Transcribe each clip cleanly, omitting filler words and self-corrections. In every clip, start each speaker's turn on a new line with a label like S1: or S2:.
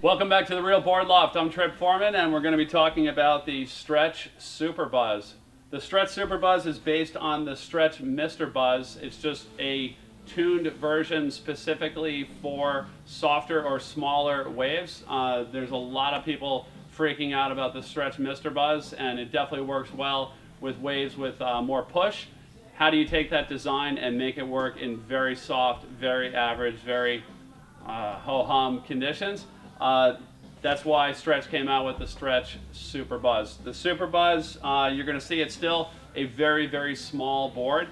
S1: Welcome back to the Real Board Loft. I'm Trip Foreman, and we're going to be talking about the Stretch Super Buzz. The Stretch Super Buzz is based on the Stretch Mr. Buzz. It's just a tuned version specifically for softer or smaller waves. There's a lot of people freaking out about the Stretch Mr. Buzz, and it definitely works well with waves with more push. How do you take that design and make it work in very soft, very average, very ho-hum conditions? That's why Stretch came out with the Stretch Super Buzz. The Super Buzz, you're going to see it's still a very, very small board,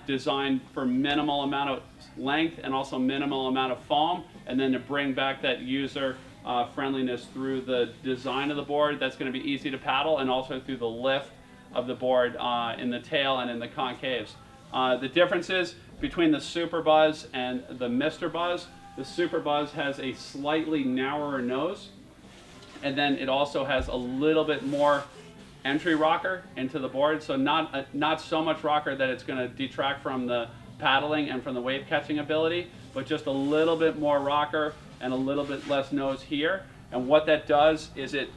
S1: designed for minimal amount of length and also minimal amount of foam, and then to bring back that user friendliness through the design of the board. That's going to be easy to paddle, and also through the lift of the board in the tail and in the concaves. The differences between the Super Buzz and the Mr. Buzz: the Super Buzz has a slightly narrower nose, and then it also has a little bit more entry rocker into the board. So not so much rocker that it's going to detract from the paddling and from the wave catching ability, but just a little bit more rocker and a little bit less nose here. And what that does is it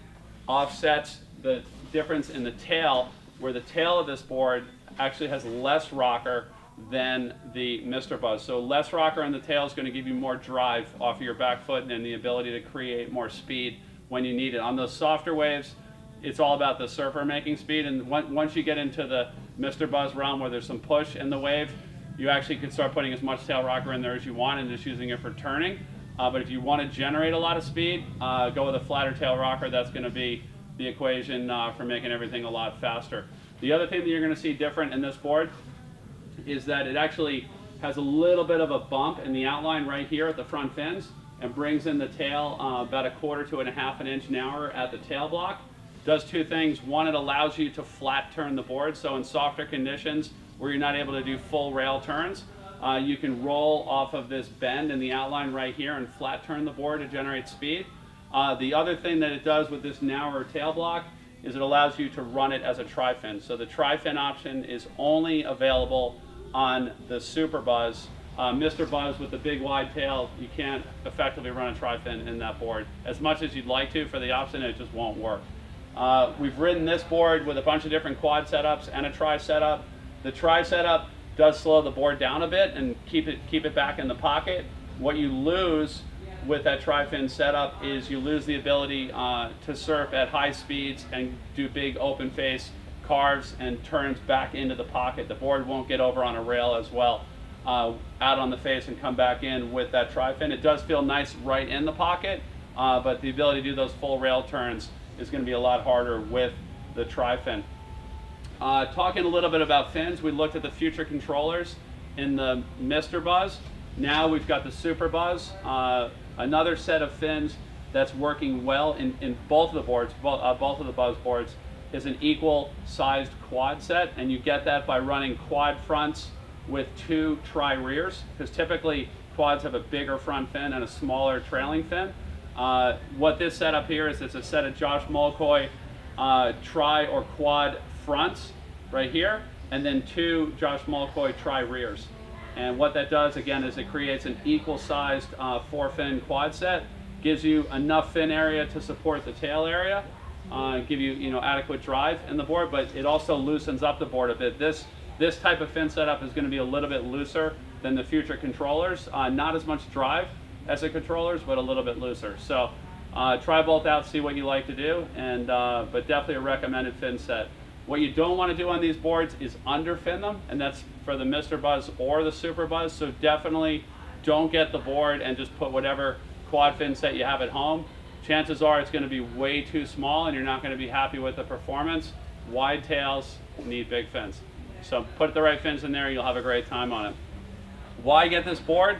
S1: offsets the difference in the tail, where the tail of this board actually has less rocker than the Mr. Buzz. So less rocker on the tail is going to give you more drive off of your back foot and the ability to create more speed when you need it. On those softer waves, it's all about the surfer making speed, and once you get into the Mr. Buzz realm where there's some push in the wave, you actually can start putting as much tail rocker in there as you want and just using it for turning. But if you want to generate a lot of speed, go with a flatter tail rocker. That's going to be the equation for making everything a lot faster. The other thing that you're going to see different in this board is that it actually has a little bit of a bump in the outline right here at the front fins, and brings in the tail about 1/4 to 1/2 inch narrower at the tail block. Does two things. One, it allows you to flat turn the board, so in softer conditions where you're not able to do full rail turns, you can roll off of this bend in the outline right here and flat turn the board to generate speed. The other thing that it does with this narrower tail block is it allows you to run it as a tri-fin. So the tri-fin option is only available on the Super Buzz. Mr. Buzz with the big wide tail, you can't effectively run a tri-fin in that board. As much as you'd like to for the option, it just won't work. We've ridden this board with a bunch of different quad setups and a tri setup. The tri setup does slow the board down a bit and keep it back in the pocket. What you lose with that tri-fin setup is you lose the ability to surf at high speeds and do big open face carves and turns back into the pocket. The board won't get over on a rail as well, out on the face and come back in with that tri-fin. It does feel nice right in the pocket, but the ability to do those full rail turns is going to be a lot harder with the tri-fin. Talking a little bit about fins, we looked at the future controllers in the Mr. Buzz. Now we've got the Super Buzz, another set of fins that's working well in both of the boards, both of the Buzz boards, is an equal sized quad set, and you get that by running quad fronts with 2 tri rears, because typically quads have a bigger front fin and a smaller trailing fin. What this setup here is, it's a set of Josh Molkoy tri or quad fronts right here, and then 2 Josh Molkoy tri rears. And what that does again is it creates an equal sized 4-fin quad set, gives you enough fin area to support the tail area, give you adequate drive in the board, but it also loosens up the board a bit. This type of fin setup is going to be a little bit looser than the future controllers. Not as much drive as the controllers, but a little bit looser. So try both out, see what you like to do, and but definitely a recommended fin set. What you don't want to do on these boards is underfin them, and that's for the Mr. Buzz or the Super Buzz. So definitely don't get the board and just put whatever quad fin set you have at home. Chances are it's going to be way too small and you're not going to be happy with the performance. Wide tails need big fins. So put the right fins in there, you'll have a great time on it. Why get this board?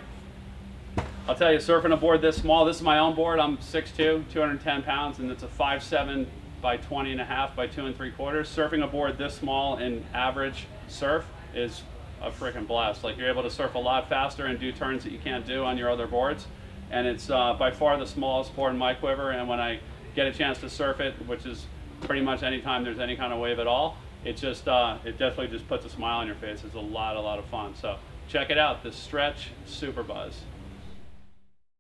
S1: I'll tell you, surfing a board this small, this is my own board. I'm 6'2", 210 pounds, and it's a 5'7" by 20.5 by 2 3/4. Surfing a board this small in average surf is a freaking blast. Like, you're able to surf a lot faster and do turns that you can't do on your other boards. And it's by far the smallest board in my quiver, and when I get a chance to surf it, which is pretty much anytime there's any kind of wave at all, it definitely just puts a smile on your face. It's a lot of fun. So check it out, the Stretch Super Buzz.